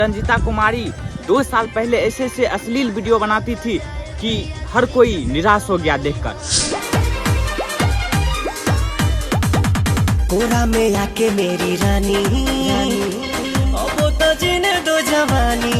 रंजीता कुमारी 2 साल पहले ऐसे ऐसे अश्लील वीडियो बनाती थी कि हर कोई निराश हो गया देखकर। कोरा में आके मेरी रानी, अब तो जीने दो जवानी।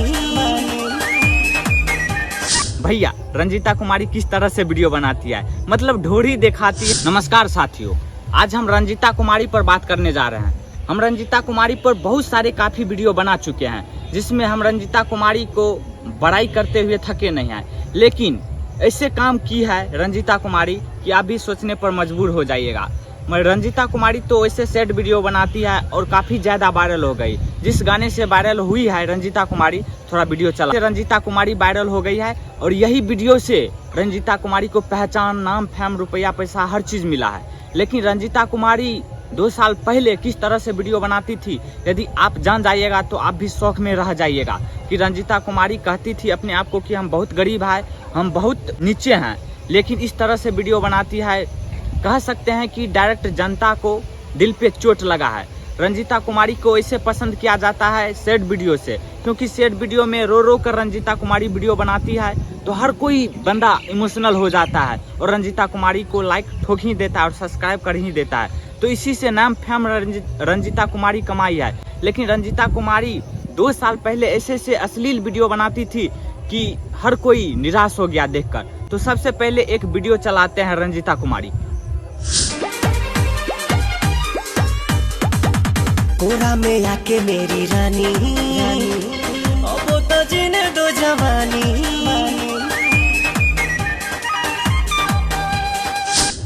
भैया रंजीता कुमारी किस तरह से वीडियो बनाती है, मतलब ढोरी दिखाती है। नमस्कार साथियों, आज हम रंजीता कुमारी पर बात करने जा रहे हैं। हम रंजीता कुमारी पर बहुत सारे काफ़ी वीडियो बना चुके हैं, जिसमें हम रंजीता कुमारी को बड़ाई करते हुए थके नहीं हैं, लेकिन ऐसे काम की है रंजीता कुमारी कि आप भी सोचने पर मजबूर हो जाइएगा। रंजीता कुमारी तो ऐसे सैड वीडियो बनाती है और काफ़ी ज़्यादा वायरल हो गई। जिस गाने से वायरल हुई है रंजीता कुमारी, थोड़ा वीडियो चला, रंजीता कुमारी वायरल हो गई है और यही वीडियो से रंजीता कुमारी को पहचान, नाम, फेम, रुपया, पैसा हर चीज़ मिला है। लेकिन रंजीता कुमारी 2 साल पहले किस तरह से वीडियो बनाती थी, यदि आप जान जाइएगा तो आप भी शौक में रह जाइएगा। कि रंजीता कुमारी कहती थी अपने आप को कि हम बहुत गरीब हैं, हम बहुत नीचे हैं, लेकिन इस तरह से वीडियो बनाती है, कह सकते हैं कि डायरेक्ट जनता को दिल पे चोट लगा है। रंजीता कुमारी को ऐसे पसंद किया जाता है सैड वीडियो से, क्योंकि सैड वीडियो में रो रो कर रंजीता कुमारी वीडियो बनाती है तो हर कोई बंदा इमोशनल हो जाता है और रंजीता कुमारी को लाइक ठोक ही देता है और सब्सक्राइब कर ही देता है। तो इसी से नाम फेम रंजीता कुमारी कमाई है। लेकिन रंजीता कुमारी 2 साल पहले ऐसे ऐसे अश्लील वीडियो बनाती थी कि हर कोई निराश हो गया देखकर। तो सबसे पहले एक वीडियो चलाते हैं रंजीता कुमारी। कोरा में आके मेरी रानी, अब तो जीने दो जवानी।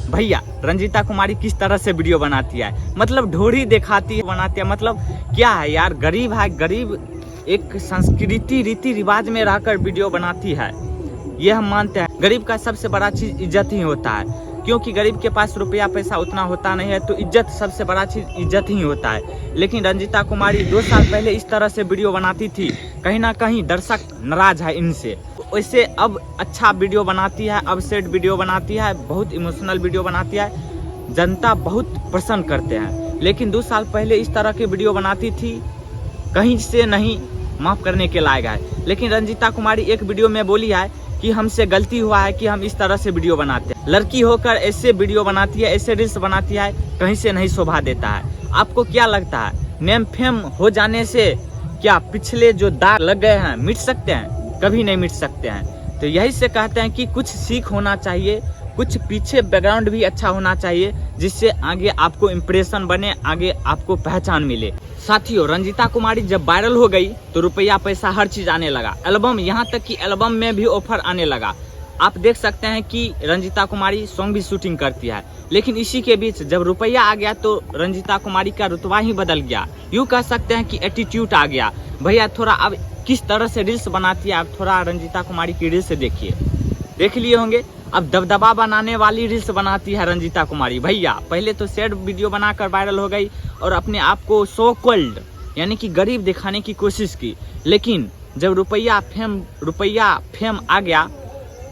भैया रंजीता कुमारी किस तरह से वीडियो बनाती है, मतलब ढोरी दिखाती है, बनाती है, मतलब क्या है यार, गरीब है, गरीब एक संस्कृति रीति रिवाज में रहकर वीडियो बनाती है। ये हम मानते हैं, गरीब का सबसे बड़ा चीज इज्जत ही होता है, क्योंकि गरीब के पास रुपया पैसा उतना होता नहीं है, तो इज्जत सबसे बड़ा चीज इज्जत ही होता है। लेकिन रंजीता कुमारी 2 साल पहले इस तरह से वीडियो बनाती थी, कहीं ना कहीं दर्शक नाराज है इनसे। वैसे अब अच्छा वीडियो बनाती है, अब सैड वीडियो बनाती है, बहुत इमोशनल वीडियो बनाती है, जनता बहुत पसंद करते हैं। लेकिन 2 साल पहले इस तरह की वीडियो बनाती थी, कहीं से नहीं माफ़ करने के लायक है। लेकिन रंजीता कुमारी एक वीडियो में बोली है कि हमसे गलती हुआ है कि हम इस तरह से वीडियो बनाते हैं। लड़की होकर ऐसे वीडियो बनाती है, ऐसे रील्स बनाती है, कहीं से नहीं शोभा देता है। आपको क्या लगता है, नेम फेम हो जाने से क्या पिछले जो दाग लग गए हैं मिट सकते हैं? कभी नहीं मिट सकते हैं। तो यही से कहते हैं कि कुछ सीख होना चाहिए, कुछ पीछे बैकग्राउंड भी अच्छा होना चाहिए, जिससे आगे आपको इम्प्रेशन बने, आगे आपको पहचान मिले। साथियों, रंजीता कुमारी जब वायरल हो गई तो रुपया पैसा हर चीज आने लगा, एल्बम, यहाँ तक कि एल्बम में भी ऑफर आने लगा। आप देख सकते हैं कि रंजीता कुमारी सॉन्ग भी शूटिंग करती है। लेकिन इसी के बीच जब रुपया आ गया तो रंजीता कुमारी का रुतबा ही बदल गया, यूँ कह सकते हैं कि एटीट्यूड आ गया। भैया थोड़ा अब किस तरह से रील्स बनाती है, आप थोड़ा रंजीता कुमारी की रील्स देखिए, देख लिए होंगे। अब दबदबा बनाने वाली रील्स बनाती है रंजीता कुमारी। भैया पहले तो सैड वीडियो बनाकर वायरल हो गई और अपने आप को सो कॉल्ड यानी कि गरीब दिखाने की कोशिश की। लेकिन जब रुपया फेम आ गया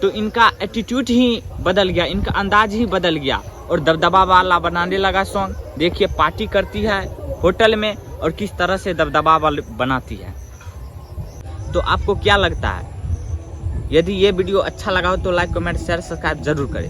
तो इनका एटीट्यूड ही बदल गया, इनका अंदाज ही बदल गया और दबदबा वाला बनाने लगा सॉन्ग। देखिए पार्टी करती है होटल में और किस तरह से दबदबा बनाती है। तो आपको क्या लगता है? यदि ये वीडियो अच्छा लगा हो तो लाइक, कमेंट, शेयर, सब्सक्राइब जरूर करें।